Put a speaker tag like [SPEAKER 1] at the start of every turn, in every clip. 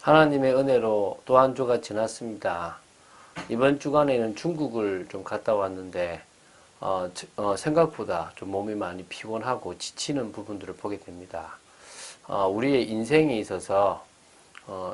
[SPEAKER 1] 하나님의 은혜로 또 한 주가 지났습니다. 이번 주간에는 중국을 좀 갔다 왔는데 생각보다 좀 몸이 많이 피곤하고 지치는 부분들을 보게 됩니다. 우리의 인생에 있어서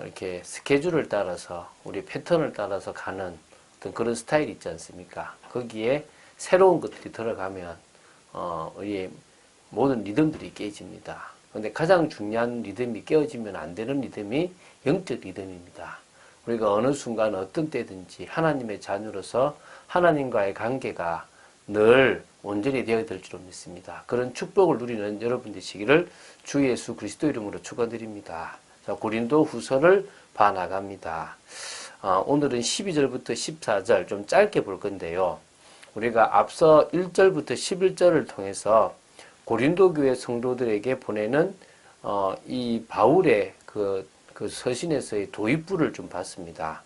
[SPEAKER 1] 이렇게 스케줄을 따라서 우리 패턴을 따라서 가는 어떤 그런 스타일이 있지 않습니까? 거기에 새로운 것들이 들어가면 우리의 모든 리듬들이 깨집니다. 근데 가장 중요한 리듬이 깨어지면 안 되는 리듬이 영적 리듬입니다. 우리가 어느 순간 어떤 때든지 하나님의 자녀로서 하나님과의 관계가 늘 온전히 되어야 될 줄로 믿습니다. 그런 축복을 누리는 여러분 되시기를 주 예수 그리스도 이름으로 축원드립니다. 자, 고린도 후서를 봐나갑니다. 오늘은 12절부터 14절 좀 짧게 볼 건데요. 우리가 앞서 1절부터 11절을 통해서 고린도 교회 성도들에게 보내는 이 바울의 그 서신에서의 도입부를 좀 봤습니다.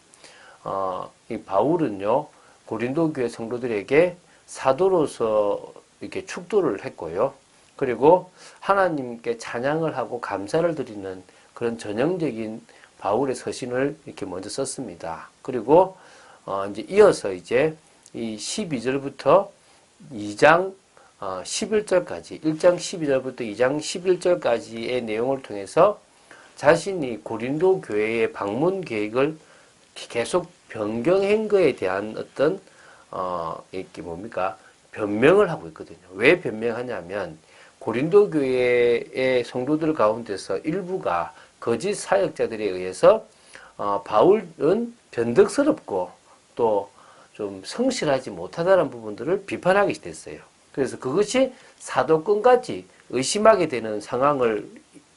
[SPEAKER 1] 이 바울은요, 고린도 교회 성도들에게 사도로서 이렇게 축도를 했고요. 그리고 하나님께 찬양을 하고 감사를 드리는 그런 전형적인 바울의 서신을 이렇게 먼저 썼습니다. 그리고 이제 이어서 이제 이 12절부터 2장 11절까지 1장 12절부터 2장 11절까지의 내용을 통해서 자신이 고린도 교회의 방문 계획을 계속 변경한 거에 대한 어떤 이게 뭡니까? 변명을 하고 있거든요. 왜 변명하냐면 고린도 교회의 성도들 가운데서 일부가 거짓 사역자들에 의해서 바울은 변덕스럽고 또 좀 성실하지 못하다는 부분들을 비판하게 됐어요. 그래서 그것이 사도권까지 의심하게 되는 상황을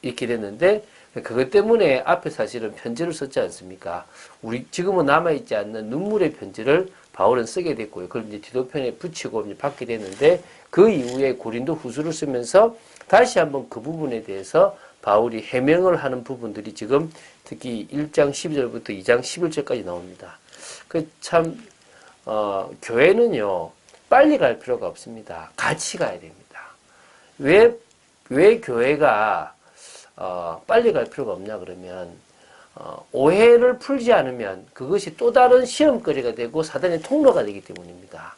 [SPEAKER 1] 있게 됐는데 그것 때문에 앞에 사실은 편지를 썼지 않습니까? 우리 지금은 남아있지 않는 눈물의 편지를 바울은 쓰게 됐고요. 그걸 이제 디도편에 붙이고 이제 받게 됐는데 그 이후에 고린도 후서를 쓰면서 다시 한번 그 부분에 대해서 바울이 해명을 하는 부분들이 지금 특히 1장 12절부터 2장 11절까지 나옵니다. 교회는요, 빨리 갈 필요가 없습니다. 같이 가야 됩니다. 왜 교회가 빨리 갈 필요가 없냐 그러면 오해를 풀지 않으면 그것이 또 다른 시험거리가 되고 사단의 통로가 되기 때문입니다.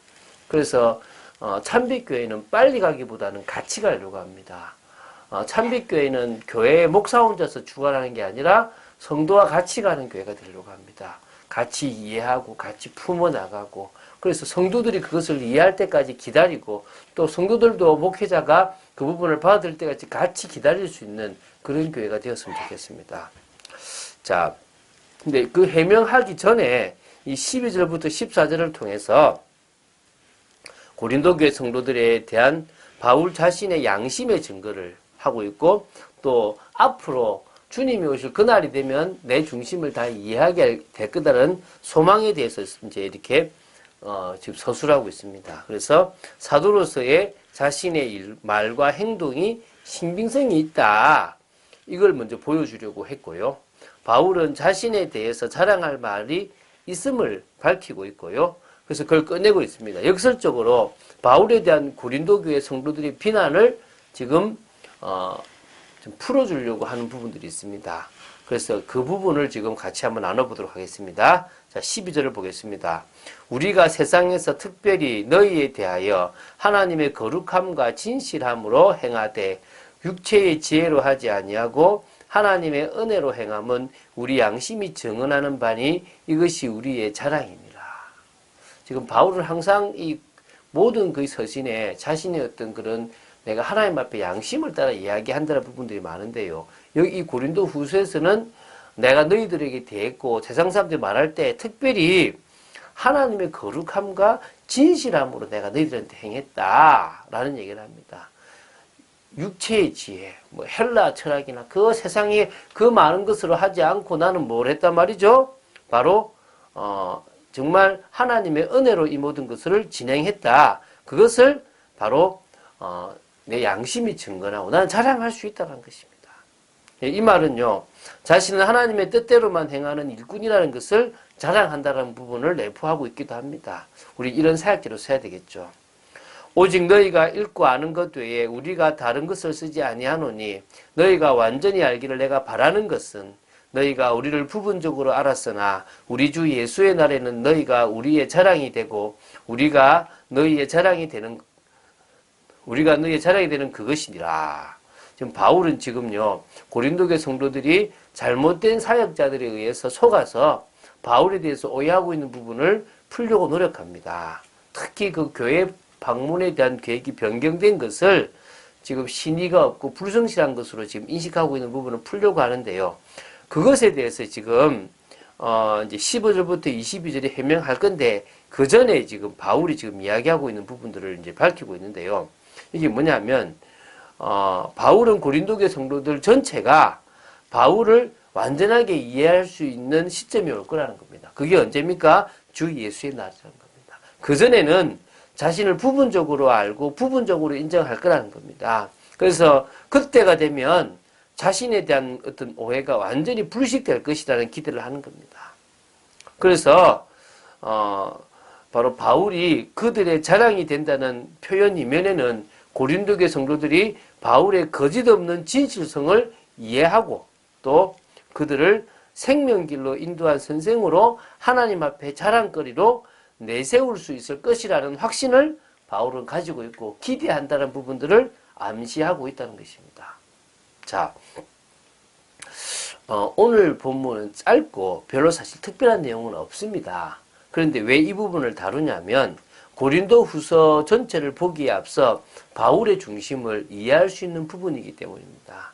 [SPEAKER 1] 그래서 참빛교회는 빨리 가기보다는 같이 가려고 합니다. 참빛교회는 교회의 목사 혼자서 주관하는 게 아니라 성도와 같이 가는 교회가 되려고 합니다. 같이 이해하고 같이 품어나가고 그래서 성도들이 그것을 이해할 때까지 기다리고 또 성도들도 목회자가 그 부분을 받을 때까지 같이 기다릴 수 있는 그런 교회가 되었으면 좋겠습니다. 자, 근데 그 해명하기 전에 이 12절부터 14절을 통해서 고린도 교회 성도들에 대한 바울 자신의 양심의 증거를 하고 있고 또 앞으로 주님이 오실 그날이 되면 내 중심을 다 이해하게 될 거다라는 소망에 대해서 이제 이렇게 지금 서술하고 있습니다. 그래서 사도로서의 자신의 말과 행동이 신빙성이 있다. 이걸 먼저 보여주려고 했고요. 바울은 자신에 대해서 자랑할 말이 있음을 밝히고 있고요. 그래서 그걸 꺼내고 있습니다. 역설적으로 바울에 대한 고린도 교회 성도들의 비난을 지금 좀 풀어주려고 하는 부분들이 있습니다. 그래서 그 부분을 지금 같이 한번 나눠보도록 하겠습니다. 자, 12절을 보겠습니다. 우리가 세상에서 특별히 너희에 대하여 하나님의 거룩함과 진실함으로 행하되 육체의 지혜로 하지 아니하고 하나님의 은혜로 행함은 우리 양심이 증언하는 바니 이것이 우리의 자랑입니다. 지금 바울은 항상 이 모든 그 서신에 자신의 어떤 그런 내가 하나님 앞에 양심을 따라 이야기한다는 부분들이 많은데요. 여기 이 고린도 후서에서는 내가 너희들에게 대했고 세상 사람들이 말할 때 특별히 하나님의 거룩함과 진실함으로 내가 너희들한테 행했다라는 얘기를 합니다. 육체의 지혜, 뭐 헬라 철학이나 그 세상에 그 많은 것으로 하지 않고 나는 뭘 했단 말이죠? 바로 정말 하나님의 은혜로 이 모든 것을 진행했다. 그것을 바로 내 양심이 증거하고 나는 자랑할 수 있다는 것입니다. 이 말은요, 자신은 하나님의 뜻대로만 행하는 일꾼이라는 것을 자랑한다는 부분을 내포하고 있기도 합니다. 우리 이런 사역지로 써야 되겠죠. 오직 너희가 읽고 아는 것 외에 우리가 다른 것을 쓰지 아니하노니 너희가 완전히 알기를 내가 바라는 것은 너희가 우리를 부분적으로 알았으나 우리 주 예수의 날에는 너희가 우리의 자랑이 되고 우리가 너희의 자랑이 되는 그것이니라. 지금 바울은 지금요 고린도교 성도들이 잘못된 사역자들에 의해서 속아서 바울에 대해서 오해하고 있는 부분을 풀려고 노력합니다. 특히 그 교회 방문에 대한 계획이 변경된 것을 지금 신의가 없고 불성실한 것으로 지금 인식하고 있는 부분을 풀려고 하는데요. 그것에 대해서 지금 이제 15절부터 22절에 해명할 건데 그 전에 지금 바울이 지금 이야기하고 있는 부분들을 이제 밝히고 있는데요. 이게 뭐냐면 바울은 고린도교 성도들 전체가 바울을 완전하게 이해할 수 있는 시점이 올 거라는 겁니다. 그게 언제입니까? 주 예수의 날이라는 겁니다. 그전에는 자신을 부분적으로 알고 부분적으로 인정할 거라는 겁니다. 그래서 그때가 되면 자신에 대한 어떤 오해가 완전히 불식될 것이라는 기대를 하는 겁니다. 그래서 바로 바울이 그들의 자랑이 된다는 표현 이면에는 고린도교 성도들이 바울의 거짓 없는 진실성을 이해하고 또 그들을 생명길로 인도한 선생으로 하나님 앞에 자랑거리로 내세울 수 있을 것이라는 확신을 바울은 가지고 있고 기대한다는 부분들을 암시하고 있다는 것입니다. 자, 오늘 본문은 짧고 별로 사실 특별한 내용은 없습니다. 그런데 왜 이 부분을 다루냐면 고린도 후서 전체를 보기에 앞서 바울의 중심을 이해할 수 있는 부분이기 때문입니다.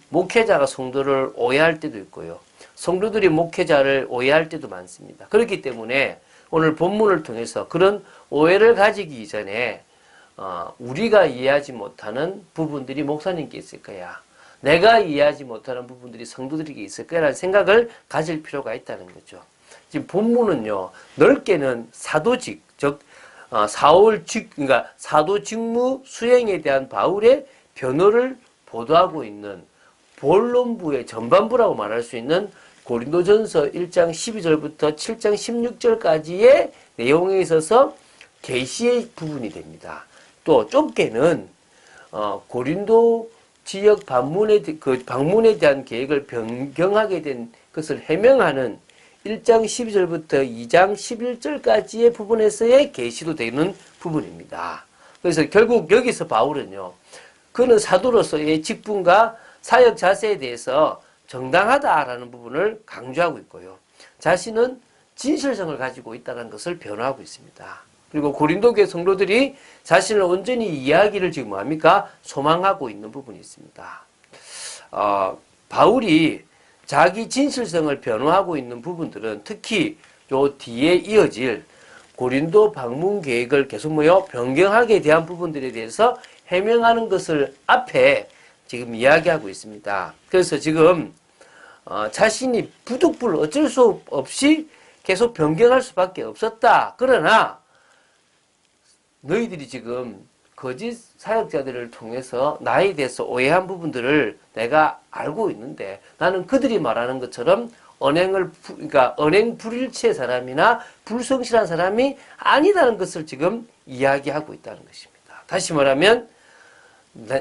[SPEAKER 1] 목회자가 성도를 오해할 때도 있고요. 성도들이 목회자를 오해할 때도 많습니다. 그렇기 때문에 오늘 본문을 통해서 그런 오해를 가지기 이전에 우리가 이해하지 못하는 부분들이 목사님께 있을 거야. 내가 이해하지 못하는 부분들이 성도들에게 있을 거라는 생각을 가질 필요가 있다는 거죠. 지금 본문은요, 넓게는 사도직, 즉, 그러니까 사도 직무 수행에 대한 바울의 변호를 보도하고 있는 본론부의 전반부라고 말할 수 있는 고린도전서 1장 12절부터 7장 16절까지의 내용에 있어서 계시의 부분이 됩니다. 또 좁게는 고린도 지역 방문에 대한 계획을 변경하게 된 것을 해명하는 1장 12절부터 2장 11절까지의 부분에서의 계시도 되는 부분입니다. 그래서 결국 여기서 바울은요, 그는 사도로서의 직분과 사역 자세에 대해서 정당하다라는 부분을 강조하고 있고요. 자신은 진실성을 가지고 있다는 것을 변호하고 있습니다. 그리고 고린도교회 성도들이 자신을 온전히 이해하기를 지금 뭐합니까? 소망하고 있는 부분이 있습니다. 바울이 자기 진실성을 변호하고 있는 부분들은 특히 요 뒤에 이어질 고린도 방문 계획을 계속 변경하게 대한 부분들에 대해서 해명하는 것을 앞에 지금 이야기하고 있습니다. 그래서 지금 자신이 부득불 어쩔 수 없이 계속 변경할 수밖에 없었다. 그러나 너희들이 지금 거짓 사역자들을 통해서 나에 대해서 오해한 부분들을 내가 알고 있는데 나는 그들이 말하는 것처럼 그러니까 언행 불일치의 사람이나 불성실한 사람이 아니다는 것을 지금 이야기하고 있다는 것입니다. 다시 말하면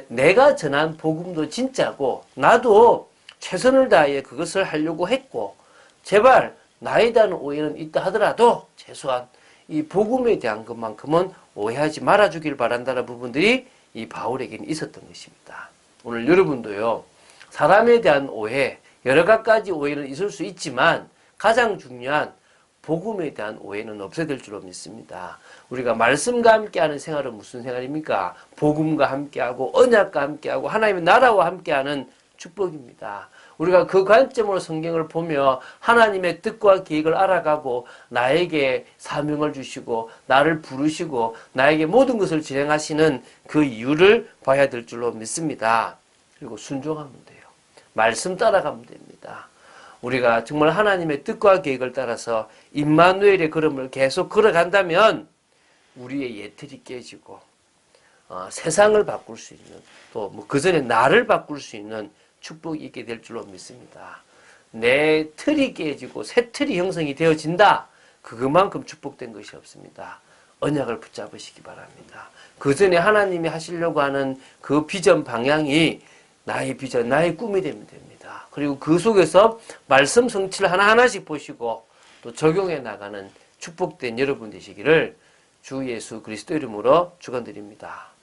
[SPEAKER 1] 내가 전한 복음도 진짜고 나도 최선을 다해 그것을 하려고 했고 제발 나에 대한 오해는 있다 하더라도 최소한 이 복음에 대한 것만큼은 오해하지 말아주길 바란다는 부분들이 이 바울에게는 있었던 것입니다. 오늘 여러분도요, 사람에 대한 오해, 여러 가지 오해는 있을 수 있지만 가장 중요한 복음에 대한 오해는 없어야 될 줄로 믿습니다. 우리가 말씀과 함께하는 생활은 무슨 생활입니까? 복음과 함께하고 언약과 함께하고 하나님의 나라와 함께하는 축복입니다. 우리가 그 관점으로 성경을 보며 하나님의 뜻과 계획을 알아가고 나에게 사명을 주시고 나를 부르시고 나에게 모든 것을 진행하시는 그 이유를 봐야 될 줄로 믿습니다. 그리고 순종하면 돼요. 말씀 따라가면 됩니다. 우리가 정말 하나님의 뜻과 계획을 따라서 임마누엘의 걸음을 계속 걸어간다면 우리의 예틀이 깨지고 세상을 바꿀 수 있는 또 그 전에 나를 바꿀 수 있는 축복이 있게 될 줄로 믿습니다. 내 틀이 깨지고 새 틀이 형성이 되어진다. 그만큼 축복된 것이 없습니다. 언약을 붙잡으시기 바랍니다. 그 전에 하나님이 하시려고 하는 그 비전 방향이 나의 비전, 나의 꿈이 되면 됩니다. 바랍니다. 그리고 그 속에서 말씀 성취를 하나하나씩 보시고 또 적용해 나가는 축복된 여러분 되시기를 주 예수 그리스도 이름으로 축원드립니다.